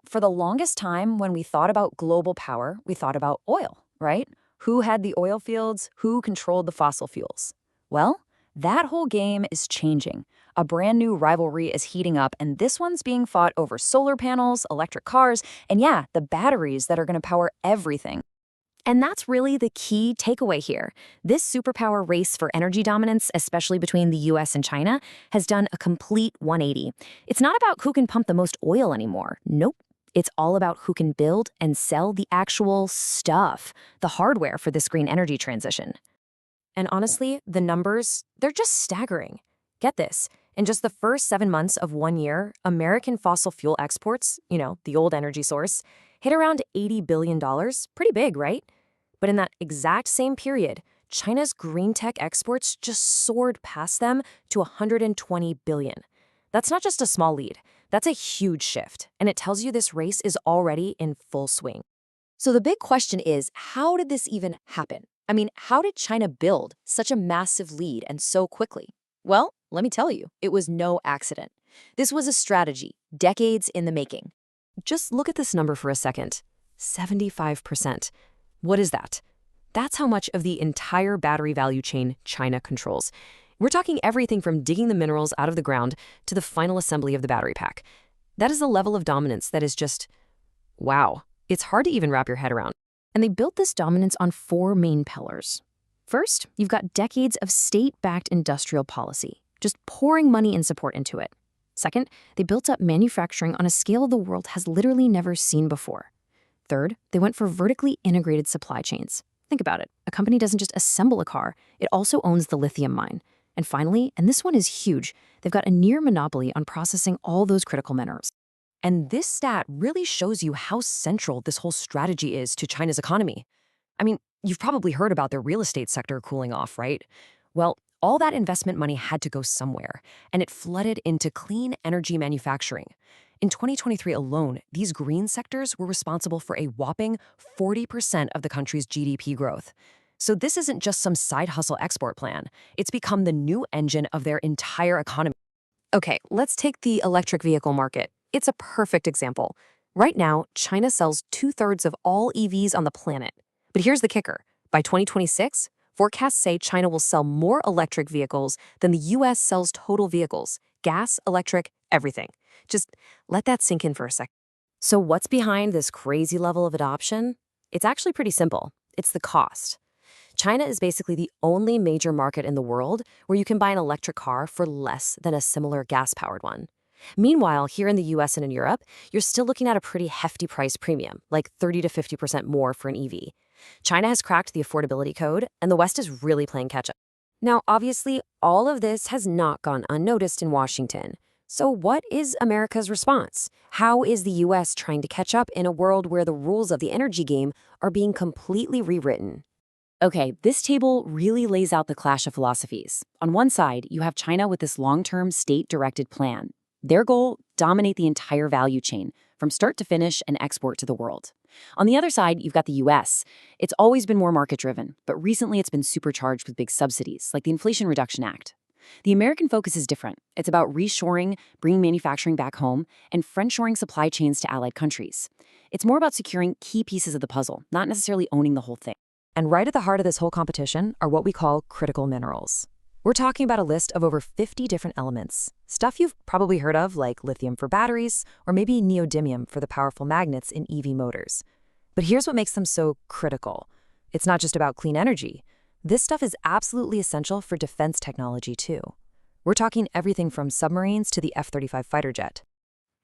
For the longest time, when we thought about global power, we thought about oil, right? Who had the oil fields? Who controlled the fossil fuels? Well, that whole game is changing. A brand new rivalry is heating up, and this one's being fought over solar panels, electric cars, and yeah, the batteries that are going to power everything. And that's really the key takeaway here. This superpower race for energy dominance, especially between the US and China, has done a complete 180. It's not about who can pump the most oil anymore. Nope. It's all about who can build and sell the actual stuff, the hardware for this green energy transition. And honestly, the numbers, they're just staggering. Get this. In just the first 7 months of 1 year, American fossil fuel exports, the old energy source, hit around $80 billion. Pretty big, right? But in that exact same period, China's green tech exports just soared past them to $120 billion. That's not just a small lead. That's a huge shift, and it tells you this race is already in full swing. So the big question is, how did this even happen? I mean, how did China build such a massive lead and so quickly? Well, let me tell you, it was no accident. This was a strategy, decades in the making. Just look at this number for a second. 75%. What is that? That's how much of the entire battery value chain China controls. We're talking everything from digging the minerals out of the ground to the final assembly of the battery pack. That is a level of dominance that is just, wow. It's hard to even wrap your head around. And they built this dominance on 4 main pillars. First, you've got decades of state-backed industrial policy, just pouring money and support into it. Second, they built up manufacturing on a scale the world has literally never seen before. Third, they went for vertically integrated supply chains. Think about it. A company doesn't just assemble a car, it also owns the lithium mine. And finally, and this one is huge, they've got a near monopoly on processing all those critical minerals. And this stat really shows you how central this whole strategy is to China's economy. I mean, you've probably heard about their real estate sector cooling off, right? Well, all that investment money had to go somewhere, and it flooded into clean energy manufacturing. In 2023 alone, these green sectors were responsible for a whopping 40% of the country's GDP growth. So this isn't just some side hustle export plan. It's become the new engine of their entire economy. Okay, let's take the electric vehicle market. It's a perfect example. Right now, China sells 2/3 of all EVs on the planet. But here's the kicker. By 2026, forecasts say China will sell more electric vehicles than the US sells total vehicles. Gas, electric, everything. Just let that sink in for a sec. So what's behind this crazy level of adoption? It's actually pretty simple. It's the cost. China is basically the only major market in the world where you can buy an electric car for less than a similar gas-powered one. Meanwhile, here in the US and in Europe, you're still looking at a pretty hefty price premium, like 30 to 50% more for an EV. China has cracked the affordability code, and the West is really playing catch-up. Now, obviously, all of this has not gone unnoticed in Washington. So what is America's response? How is the US trying to catch up in a world where the rules of the energy game are being completely rewritten? Okay, this table really lays out the clash of philosophies. On one side, you have China with this long-term state-directed plan. Their goal, dominate the entire value chain, from start to finish and export to the world. On the other side, you've got the US. It's always been more market-driven, but recently it's been supercharged with big subsidies, like the Inflation Reduction Act. The American focus is different. It's about reshoring, bringing manufacturing back home, and friendshoring supply chains to allied countries. It's more about securing key pieces of the puzzle, not necessarily owning the whole thing. And right at the heart of this whole competition are what we call critical minerals. We're talking about a list of over 50 different elements. Stuff you've probably heard of, like lithium for batteries, or maybe neodymium for the powerful magnets in EV motors. But here's what makes them so critical. It's not just about clean energy. This stuff is absolutely essential for defense technology, too. We're talking everything from submarines to the F-35 fighter jet.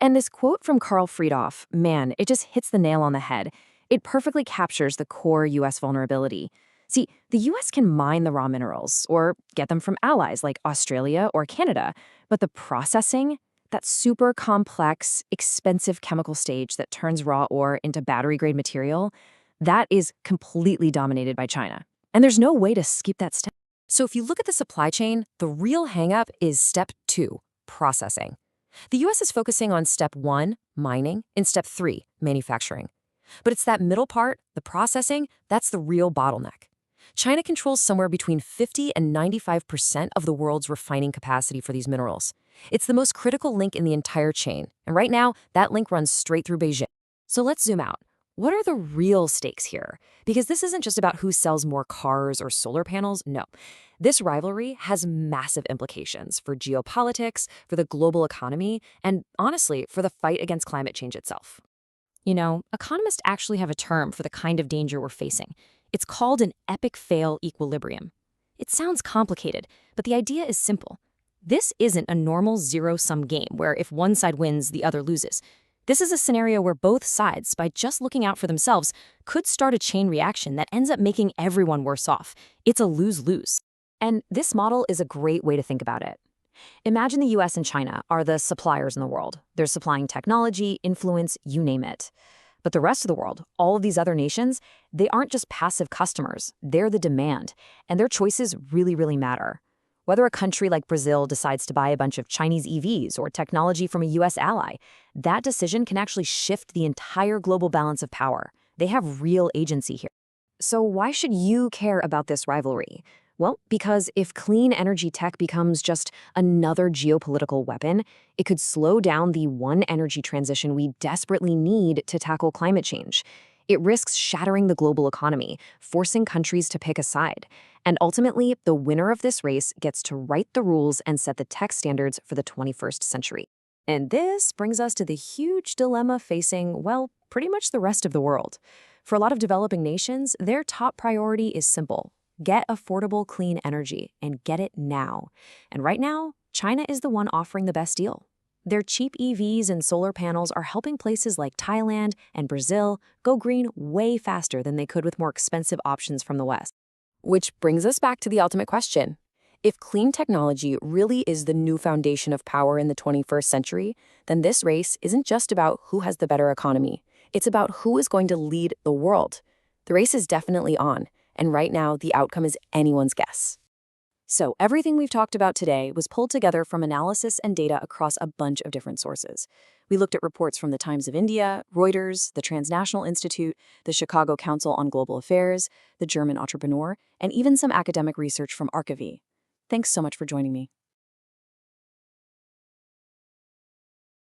And this quote from Carl Friedhoff, man, it just hits the nail on the head. It perfectly captures the core US vulnerability. See, the US can mine the raw minerals or get them from allies like Australia or Canada, but the processing, that super complex, expensive chemical stage that turns raw ore into battery-grade material, that is completely dominated by China. And there's no way to skip that step. So if you look at the supply chain, the real hangup is step 2, processing. The US is focusing on step 1, mining, and step 3, manufacturing. But it's that middle part, the processing, that's the real bottleneck. China controls somewhere between 50 and 95% of the world's refining capacity for these minerals. It's the most critical link in the entire chain, and right now, that link runs straight through Beijing. So let's zoom out. What are the real stakes here? Because this isn't just about who sells more cars or solar panels, no. This rivalry has massive implications for geopolitics, for the global economy, and honestly, for the fight against climate change itself. You know, economists actually have a term for the kind of danger we're facing. It's called an epic fail equilibrium. It sounds complicated, but the idea is simple. This isn't a normal zero-sum game where if one side wins, the other loses. This is a scenario where both sides, by just looking out for themselves, could start a chain reaction that ends up making everyone worse off. It's a lose-lose. And this model is a great way to think about it. Imagine the US and China are the suppliers in the world. They're supplying technology, influence, you name it. But the rest of the world, all of these other nations, they aren't just passive customers. They're the demand. And their choices really, really matter. Whether a country like Brazil decides to buy a bunch of Chinese EVs or technology from a US ally, that decision can actually shift the entire global balance of power. They have real agency here. So why should you care about this rivalry? Well, because if clean energy tech becomes just another geopolitical weapon, it could slow down the one energy transition we desperately need to tackle climate change. It risks shattering the global economy, forcing countries to pick a side. And ultimately, the winner of this race gets to write the rules and set the tech standards for the 21st century. And this brings us to the huge dilemma facing, well, pretty much the rest of the world. For a lot of developing nations, their top priority is simple. Get affordable, clean energy, and get it now. And right now, China is the one offering the best deal. Their cheap EVs and solar panels are helping places like Thailand and Brazil go green way faster than they could with more expensive options from the West. Which brings us back to the ultimate question. If clean technology really is the new foundation of power in the 21st century, then this race isn't just about who has the better economy. It's about who is going to lead the world. The race is definitely on. And right now, the outcome is anyone's guess. So everything we've talked about today was pulled together from analysis and data across a bunch of different sources. We looked at reports from the Times of India, Reuters, the Transnational Institute, the Chicago Council on Global Affairs, the German Entrepreneur, and even some academic research from Archivy. Thanks so much for joining me.